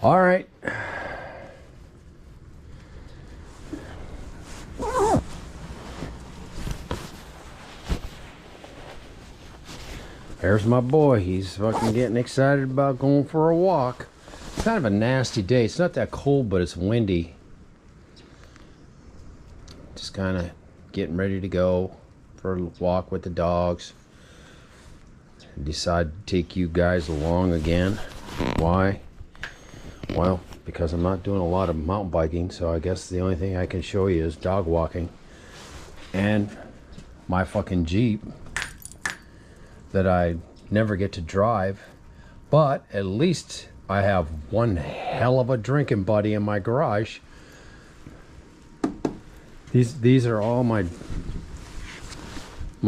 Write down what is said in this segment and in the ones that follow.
All right. There's my boy. He's fucking getting excited about going for a walk. It's kind of a nasty day. It's not that cold, but it's windy. Just kind of getting ready to go for a walk with the dogs. Decide to take you guys along again. Why? Well, because I'm not doing a lot of mountain biking, so I guess the only thing I can show you is dog walking and my fucking Jeep that I never get to drive. But at least I have one hell of a drinking buddy in my garage. These are all my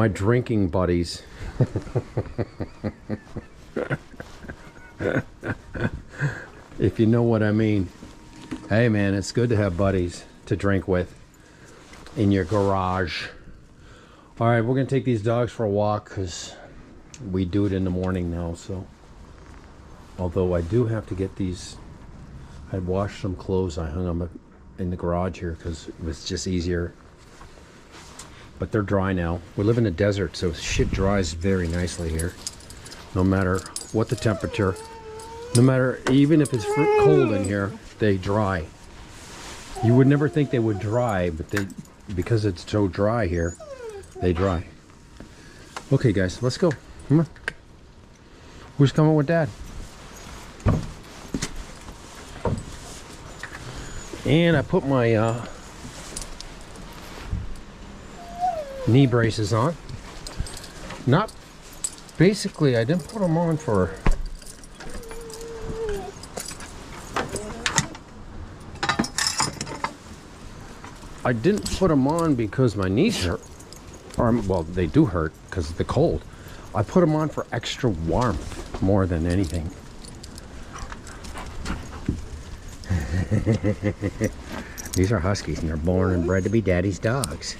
drinking buddies. If you know what I mean. Hey man, it's good to have buddies to drink with in your garage. All right, we're gonna take these dogs for a walk because we do it in the morning now. So although I do have to get these, I'd washed some clothes, I hung them in the garage here because it was just easier, but they're dry now. We live in the desert, so shit dries very nicely here, no matter what the temperature. No matter, even if it's cold in here, they dry. You would never think they would dry, but they, because it's so dry here, they dry. Okay guys, let's go. Come on. Who's coming with Dad? And I put my knee braces on. Not, basically I didn't put them on for I didn't put them on because my knees hurt, or well, they do hurt because of the cold. I put them on for extra warmth more than anything. These are Huskies, and they're born and bred to be Daddy's dogs.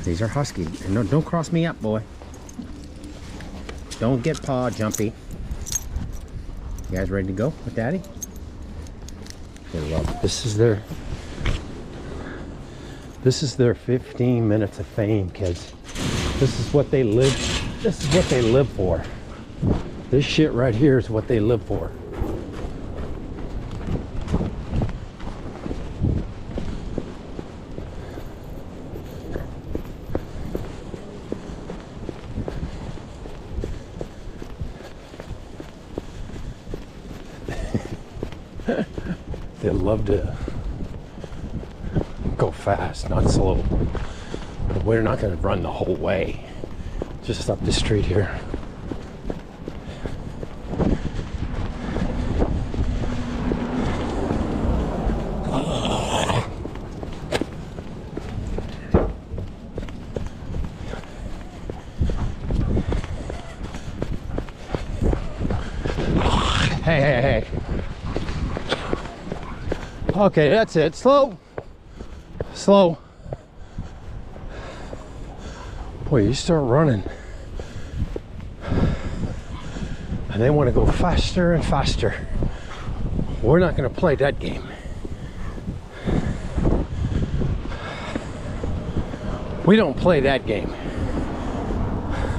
These are Huskies. And no, don't cross me up, boy. Don't get paw jumpy. You guys ready to go with Daddy? This is their 15 minutes of fame, kids. This is what they live. This is what they live for. This shit right here is what they live for. They love to go fast, not slow. But we're not going to run the whole way. Just up the street here. Hey. Okay, that's it. Slow. Boy, you start running and they want to go faster and faster. We're not going to play that game. We don't play that game.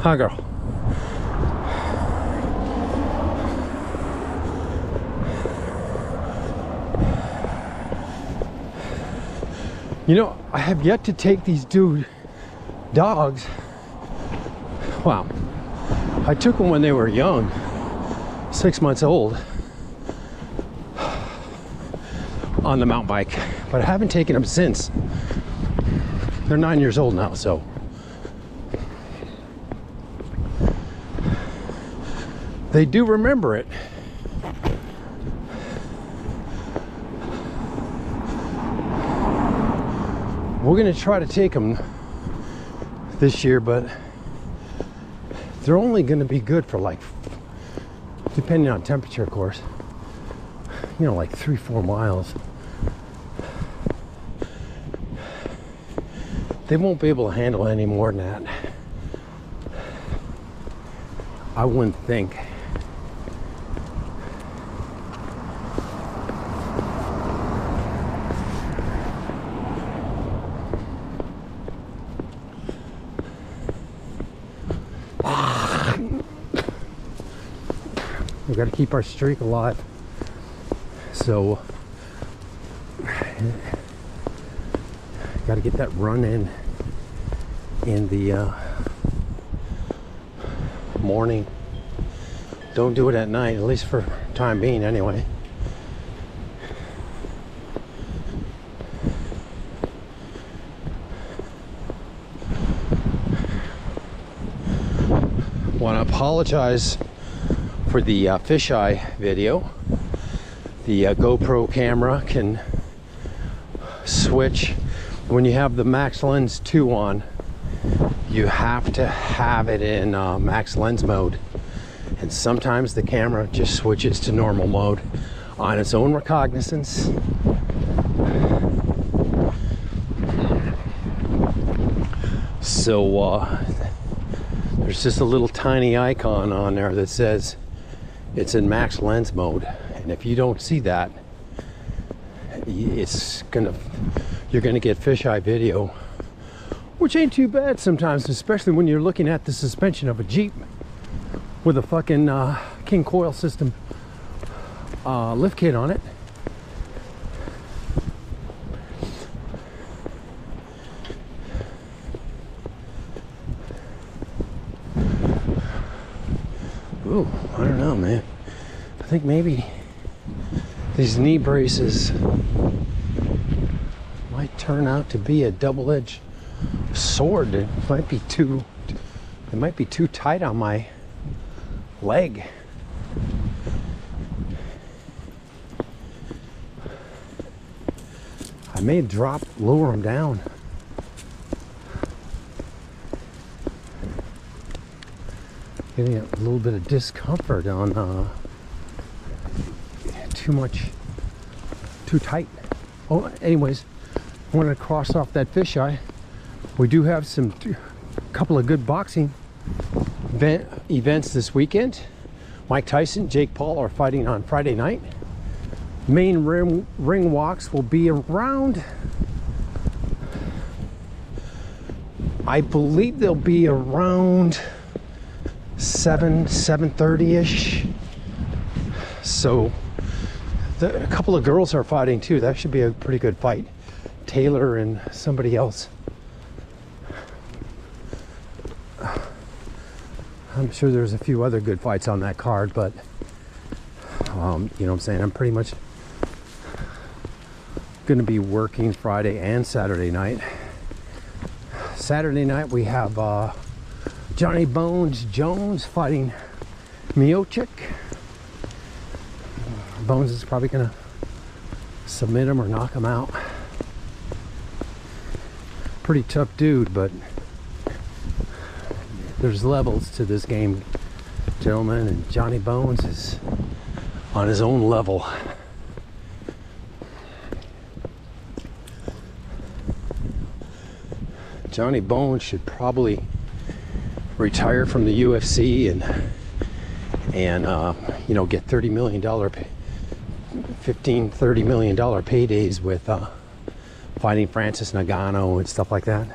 Huh, girl? You know, I have yet to take these dogs. Wow. I took them when they were young, 6 months old, on the mountain bike, but I haven't taken them since. They're 9 years old now, so. They do remember it. We're gonna try to take them this year, but they're only gonna be good for like, depending on temperature, of course, you know, like 3-4 miles. They won't be able to handle any more than that. I wouldn't think. We got to keep our streak alive. So, got to get that run in the morning. Don't do it at night, at least for time being anyway. Want to apologize for the fisheye video. The GoPro camera can switch when you have the max lens 2 on. You have to have it in max lens mode, and sometimes the camera just switches to normal mode on its own recognizance. So there's just a little tiny icon on there that says it's in max lens mode, and if you don't see that, you're gonna get fisheye video, which ain't too bad sometimes, especially when you're looking at the suspension of a Jeep with a fucking King coil system lift kit on it. Ooh, I don't know, man. I think maybe these knee braces might turn out to be a double-edged sword. It might be too tight on my leg. I may lower them down. Getting a little bit of discomfort on too tight. Oh, anyways, I want to cross off that fisheye. We do have couple of good boxing events this weekend. Mike Tyson, Jake Paul are fighting on Friday night. Main ring walks will be around, I believe they'll be around 7:30-ish. So a couple of girls are fighting too. That should be a pretty good fight. Taylor and somebody else. I'm sure there's a few other good fights on that card, but you know what I'm saying, I'm pretty much gonna be working Friday and Saturday night. Saturday night we have Johnny Bones Jones fighting Miocic. Bones is probably gonna submit him or knock him out. Pretty tough dude, but there's levels to this game, gentlemen, and Johnny Bones is on his own level. Johnny Bones should probably retire from the UFC and you know, get $30 million, $30 million paydays with fighting Francis Ngannou and stuff like that.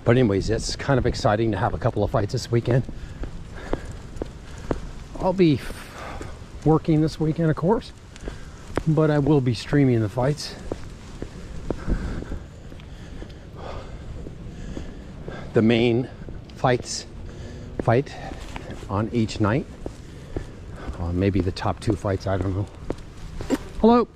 But anyways, it's kind of exciting to have a couple of fights this weekend. I'll be working this weekend, of course, but I will be streaming the fights. The main fight on each night. Maybe the top 2 fights, I don't know. Hello.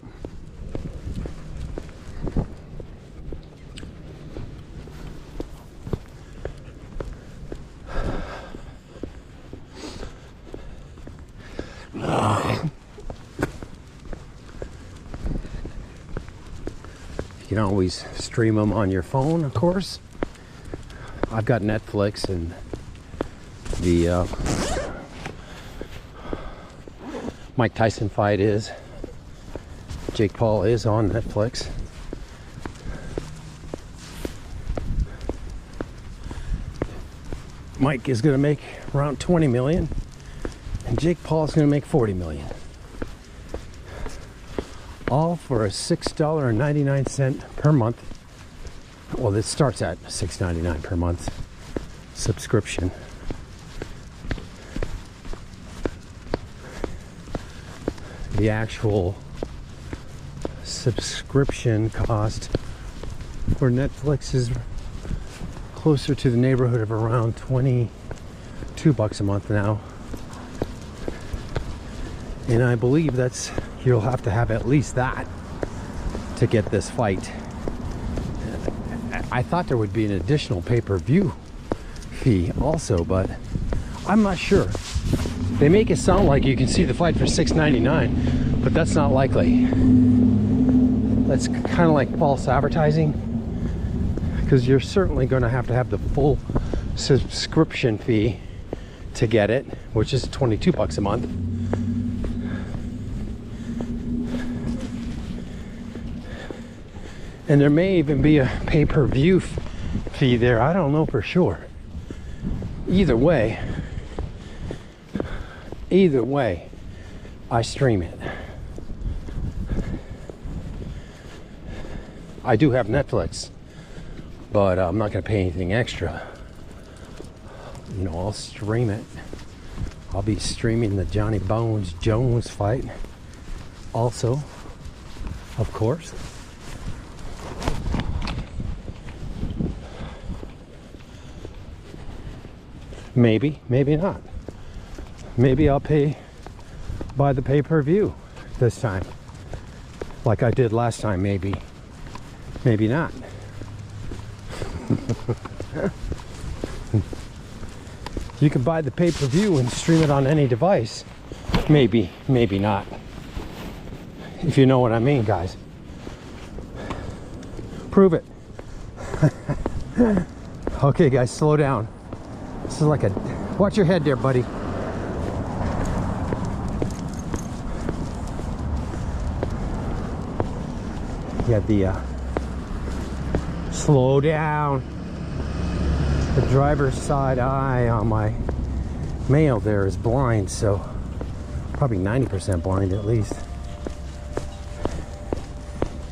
You can always stream them on your phone, of course. I've got Netflix, and the Mike Tyson fight is. Jake Paul is on Netflix. Mike is going to make around 20 million, and Jake Paul is going to make 40 million. All for a $6.99 per month Well, this starts at $6.99 per month subscription. The actual subscription cost for Netflix is closer to the neighborhood of around $22 a month now. And I believe you'll have to have at least that to get this fight. I thought there would be an additional pay-per-view fee also, but I'm not sure. They make it sound like you can see the fight for $6.99, but that's not likely. That's kind of like false advertising, because you're certainly going to have the full subscription fee to get it, which is $22 a month. And there may even be a pay-per-view fee there. I don't know for sure. Either way, I stream it. I do have Netflix, but I'm not going to pay anything extra. You know, I'll stream it. I'll be streaming the Johnny Bones Jones fight also, of course. Maybe, maybe not. Maybe I'll buy the pay-per-view this time, like I did last time. Maybe not. You can buy the pay-per-view and stream it on any device. Maybe not. If you know what I mean, guys. Prove it. Okay, guys, slow down. This is like watch your head there, buddy. You have the slow down. The driver's side eye on my male there is blind, so probably 90% blind at least,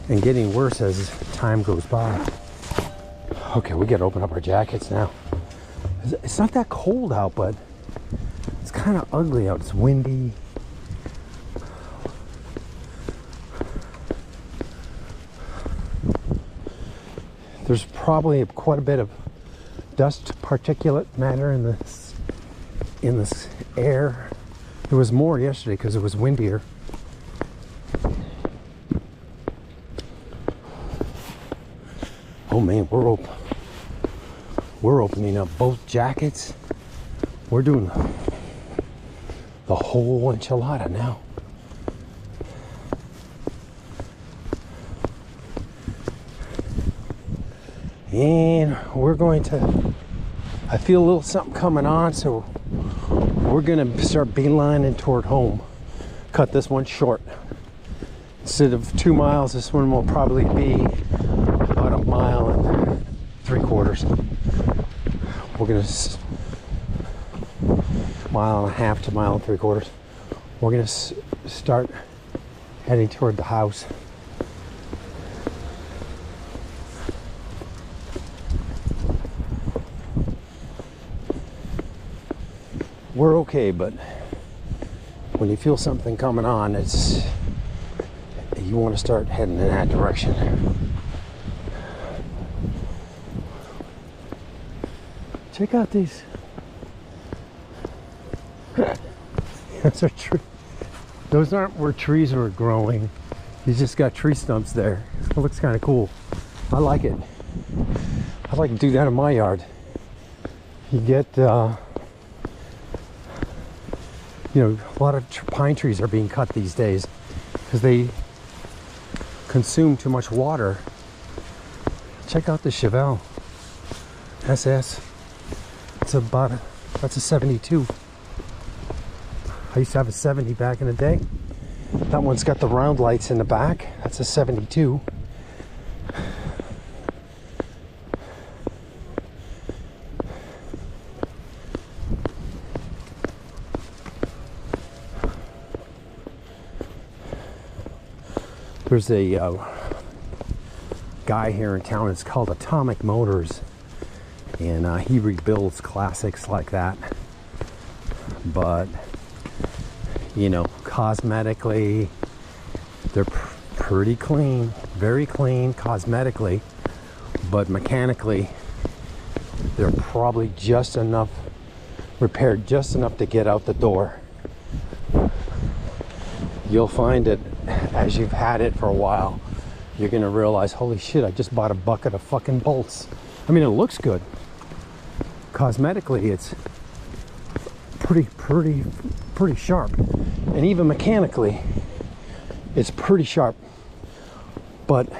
and getting worse as time goes by. Okay, we gotta open up our jackets now. It's not that cold out, but it's kind of ugly out. It's windy. There's probably quite a bit of dust particulate matter in this air. There was more yesterday because it was windier. Oh man, we're opening up both jackets. We're doing the whole enchilada now. And we're going to, I feel a little something coming on, so we're going to start beelining toward home. Cut this one short. Instead of 2 miles, this one will probably be about 1.75 miles. We're going to 1.5 miles to 1.75 miles. We're going to start heading toward the house. We're okay, but when you feel something coming on, you want to start heading in that direction. Check out these. Those aren't where trees are growing. You just got tree stumps there. It looks kind of cool. I like it. I'd like to do that in my yard. You get, a lot of pine trees are being cut these days because they consume too much water. Check out the Chevelle SS. That's a 72. I used to have a 70 back in the day. That one's got the round lights in the back. That's a 72. There's a guy here in town. It's called Atomic Motors, and he rebuilds classics like that. But you know, cosmetically, they're pretty clean, very clean cosmetically, but mechanically, they're probably just enough repaired, just enough to get out the door. You'll find it as you've had it for a while. You're gonna realize, holy shit, I just bought a bucket of fucking bolts. I mean, it looks good. Cosmetically, it's pretty sharp. And even mechanically, it's pretty sharp. But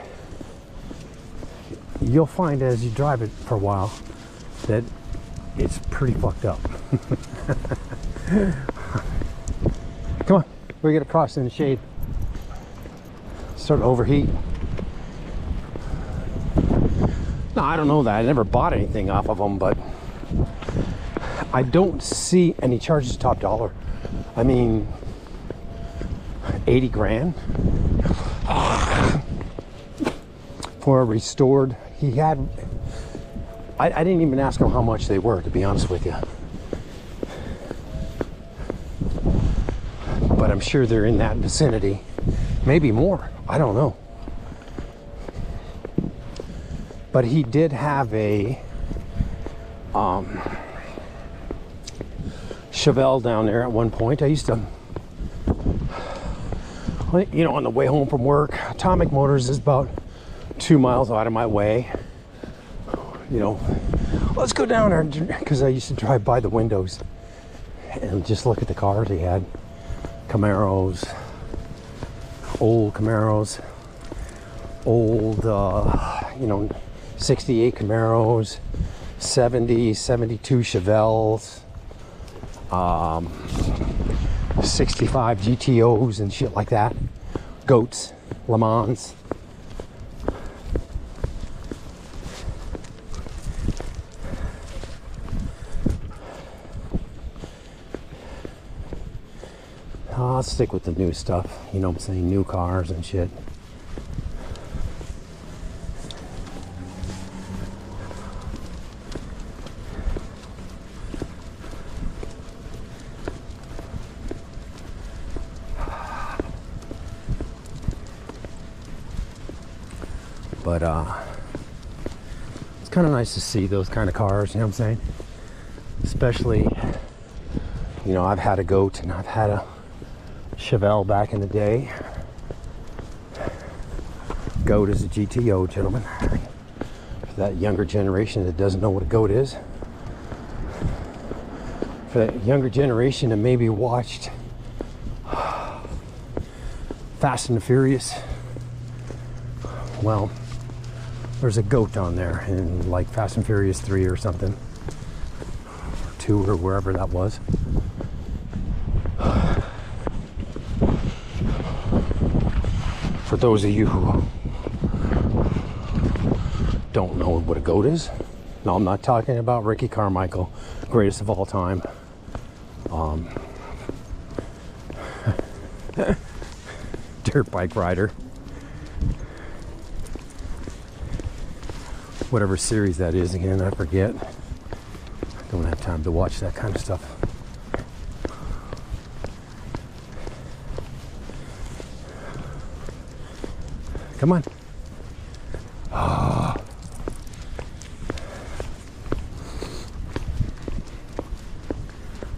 you'll find as you drive it for a while that it's pretty fucked up. Come on, we gotta cross in the shade. Start to overheat. No, I don't know that. I never bought anything off of them, but I don't see any charges top dollar. I mean, 80 grand for a restored. He had, I didn't even ask him how much they were, to be honest with you. But I'm sure they're in that vicinity. Maybe more. I don't know. But he did have a Chevelle down there at one point. I used to, you know, on the way home from work. Atomic Motors is about 2 miles out of my way. You know, let's go down there, because I used to drive by the windows and just look at the cars he had. Camaros, old Camaros, old, you know, 68 Camaros, 70, 72 Chevelles, 65 GTOs and shit like that. Goats, Le Mans. I'll stick with the new stuff, you know what I'm saying, new cars and shit. But it's kind of nice to see those kind of cars, you know what I'm saying? Especially, you know, I've had a Goat and I've had a Chevelle back in the day. Goat is a GTO, gentlemen. For that younger generation that doesn't know what a Goat is. For that younger generation that maybe watched Fast and the Furious. Well, there's a Goat on there in like Fast and Furious 3 or something. Or 2 or wherever that was. For those of you who don't know what a Goat is, no, I'm not talking about Ricky Carmichael, greatest of all time. Dirt bike rider. Whatever series that is again, I forget. I don't have time to watch that kind of stuff. Come on. Oh.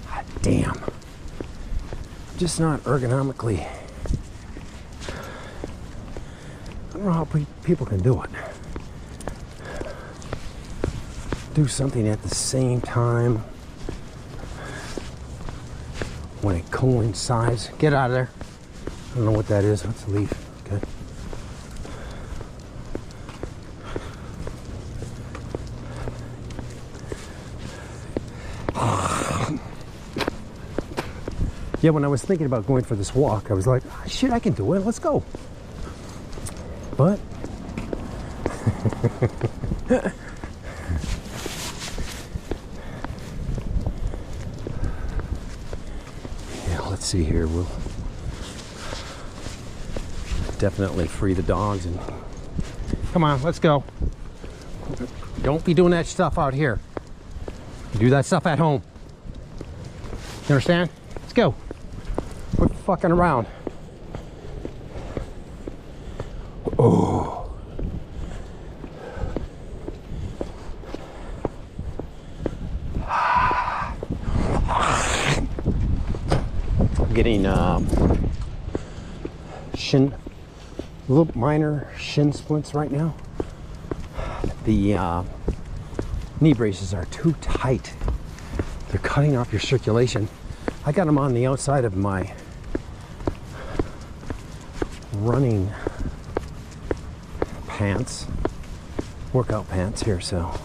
God damn. Just not ergonomically. I don't know how people can do it. Do something at the same time when it coincides. Get out of there. I don't know what that is. That's a leaf. Okay. Yeah, when I was thinking about going for this walk, I was like, oh, shit, I can do it. Let's go. But yeah, let's see here. We'll definitely free the dogs and Come on, let's go. Don't be doing that stuff out here. Do that stuff at home. You understand? Let's go. Quit fucking around. Oh. Getting little minor shin splints right now. The knee braces are too tight. They're cutting off your circulation. I got them on the outside of my running pants, workout pants here, so.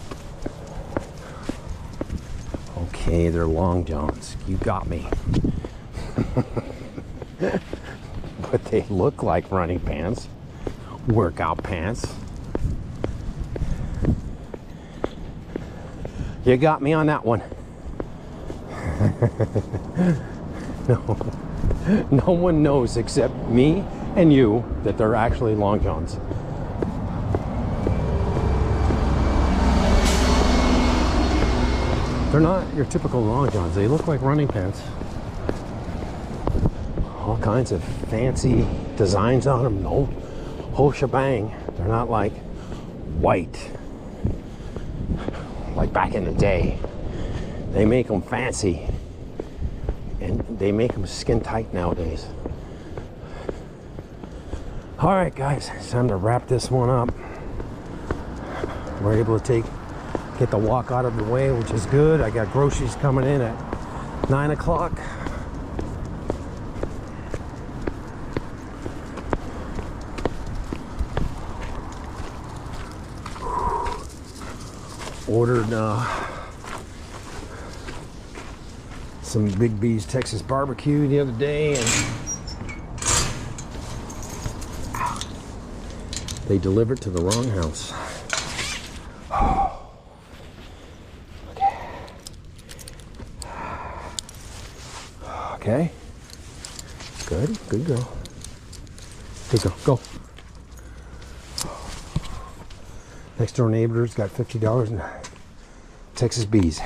Okay, they're long johns. You got me. But they look like running pants, workout pants. You got me on that one. No one knows except me and you that they're actually long johns. They're not your typical long johns. They look like running pants. All kinds of fancy designs on them, the whole shebang. They're not like white, like back in the day. They make them fancy, and they make them skin tight nowadays. All right, guys, it's time to wrap this one up. We're able to get the walk out of the way, which is good. I got groceries coming in at 9 o'clock. Ordered some Big B's Texas barbecue the other day, and they delivered to the wrong house. Okay. Good girl. Good girl, go. Next door neighbor's got $50 in Texas B's.